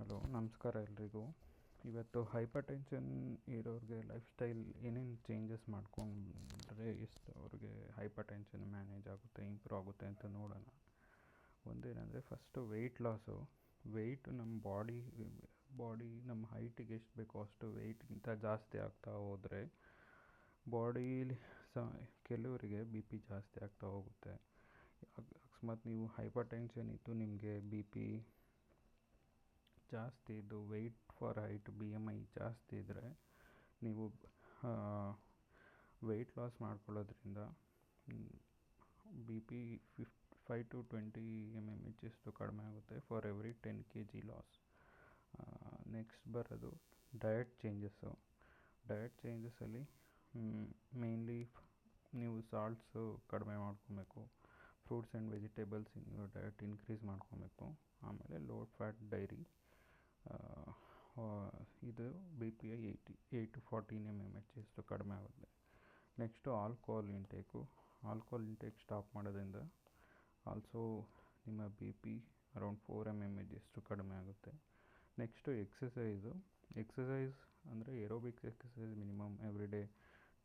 Hello, ನಮಸ್ಕಾರ ಎಲ್ರಿಗೂ. ಇವತ್ತು ಹೈಪರ್ ಟೆನ್ಷನ್ ಇರೋರಿಗೆ ಲೈಫ್ ಸ್ಟೈಲ್ ಏನೇನು ಚೇಂಜಸ್ ಮಾಡ್ಕೊಂಡ್ರೆ ಎಷ್ಟು ಅವ್ರಿಗೆ ಹೈಪರ್ ಟೆನ್ಷನ್ ಮ್ಯಾನೇಜ್ ಆಗುತ್ತೆ, ಇಂಪ್ರೂವ್ ಆಗುತ್ತೆ ಅಂತ ನೋಡೋಣ. ಒಂದೇನೆಂದರೆ ಫಸ್ಟು ವೆಯ್ಟ್ ಲಾಸು. ವೆಯ್ಟ್ ನಮ್ಮ ಬಾಡಿ ನಮ್ಮ ಹೈಟಿಗೆ ಎಷ್ಟು ಬೇಕೋ ಅಷ್ಟು ವೆಯ್ಟ್ಗಿಂತ ಜಾಸ್ತಿ ಆಗ್ತಾ ಹೋದರೆ ಬಾಡೀಲಿ ಕೆಲವರಿಗೆ ಬಿ ಪಿ ಜಾಸ್ತಿ ಆಗ್ತಾ ಹೋಗುತ್ತೆ. ಅಕಸ್ಮಾತ್ ನೀವು ಹೈಪರ್ ಟೆನ್ಷನ್ ಇದ್ದು ನಿಮಗೆ ಬಿ ಪಿ ಜಾಸ್ತಿ ಇದ್ದು ವೆಯ್ಟ್ ಫಾರ್ ಹೈಟ್ BMI ಜಾಸ್ತಿ ಇದ್ದರೆ ನೀವು ವೆಯ್ಟ್ ಲಾಸ್ ಮಾಡ್ಕೊಳ್ಳೋದ್ರಿಂದ ಬಿ ಪಿ 5 to 20 mmHg ಕಡಿಮೆ ಆಗುತ್ತೆ for every 10 kg loss. Next ಬರೋದು ಡಯಟ್ ಚೇಂಜಸ್ಸಲ್ಲಿ ಮೇನ್ಲಿ ನೀವು ಸಾಲ್ಟ್ಸು ಕಡಿಮೆ ಮಾಡ್ಕೊಬೇಕು, fruits and vegetables in your diet increase ಮಾಡ್ಕೊಬೇಕು. ಆಮೇಲೆ ಲೋ ಫ್ಯಾಟ್ ಡೈರಿ, ಇದು ಬಿ ಪಿ 8 to 14 mmHg ಕಡಿಮೆ ಆಗುತ್ತೆ. ನೆಕ್ಸ್ಟು ಆಲ್ಕೋಹಾಲ್ ಇಂಟೇಕ್ ಸ್ಟಾಪ್ ಮಾಡೋದ್ರಿಂದ ಆಲ್ಸೋ ನಿಮ್ಮ ಬಿ ಪಿ ಅರೌಂಡ್ 4 mmHg ಕಡಿಮೆ ಆಗುತ್ತೆ. ನೆಕ್ಸ್ಟು ಎಕ್ಸಸೈಸ್ ಅಂದರೆ aerobics exercise minimum every day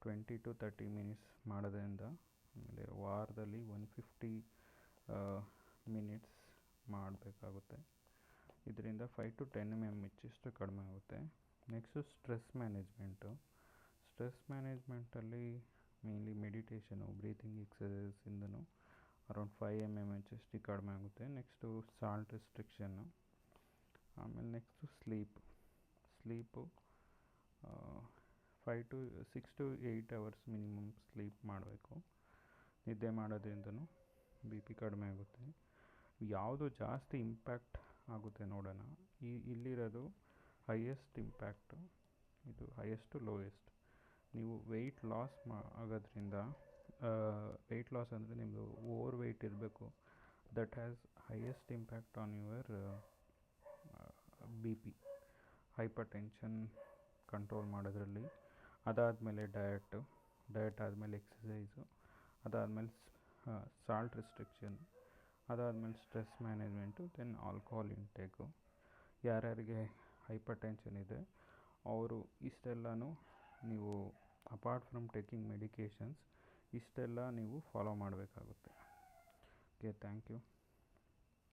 20 to 30 minutes ಮಾಡೋದ್ರಿಂದ, ಆಮೇಲೆ ವಾರದಲ್ಲಿ 150 minutes ಮಾಡಬೇಕಾಗುತ್ತೆ. ಇದರಿಂದ 5 to 10 mmHg ಕಡಿಮೆ ಆಗುತ್ತೆ. ನೆಕ್ಸ್ಟು ಸ್ಟ್ರೆಸ್ ಮ್ಯಾನೇಜ್ಮೆಂಟಲ್ಲಿ ಮೇನ್ಲಿ ಮೆಡಿಟೇಷನು, ಬ್ರೀತಿಂಗ್ ಎಕ್ಸಸೈಸಿಂದನೂ ಅರೌಂಡ್ 5 mmHg ಕಡಿಮೆ ಆಗುತ್ತೆ. Next salt restriction. ಆಮೇಲೆ next sleep 6 to 8 hours minimum sleep ಮಾಡಬೇಕು. ನಿದ್ದೆ ಮಾಡೋದ್ರಿಂದನೂ ಬಿ ಪಿ ಕಡಿಮೆ ಆಗುತ್ತೆ. ಯಾವುದು ಜಾಸ್ತಿ ಇಂಪ್ಯಾಕ್ಟ್ ಆಗುತ್ತೆ ನೋಡೋಣ. ಇಲ್ಲಿರೋದು ಹೈಯೆಸ್ಟ್ ಇಂಪ್ಯಾಕ್ಟು, ಇದು ಹೈಯೆಸ್ಟ್ ಟು ಲೋಯೆಸ್ಟ್. ನೀವು ವೆಯ್ಟ್ ಲಾಸ್ ಆಗೋದ್ರಿಂದ, ವೆಯ್ಟ್ ಲಾಸ್ ಅಂದರೆ ನಿಮ್ಮದು ಓವರ್ ವೆಯ್ಟ್ ಇರಬೇಕು. That has highest impact on your B P, hypertension control ಮಾಡೋದ್ರಲ್ಲಿ. ಅದಾದಮೇಲೆ ಡಯಟ್ ಆದಮೇಲೆ ಎಕ್ಸಸೈಸು, ಅದಾದಮೇಲೆ ಸಾಲ್ಟ್ ರೆಸ್ಟ್ರಿಕ್ಷನ್, ಅದಾದಮೇಲೆ stress management, then alcohol intake. ಯಾರ್ಯಾರಿಗೆ ಹೈಪರ್ ಟೆನ್ಷನ್ ಇದೆ ಅವರು ಇಷ್ಟೆಲ್ಲನೂ ನೀವು ಅಪಾರ್ಟ್ ಫ್ರಮ್ ಟೇಕಿಂಗ್ ಮೆಡಿಕೇಷನ್ಸ್ ಇಷ್ಟೆಲ್ಲ ನೀವು ಫಾಲೋ ಮಾಡಬೇಕಾಗುತ್ತೆ. Okay, thank you.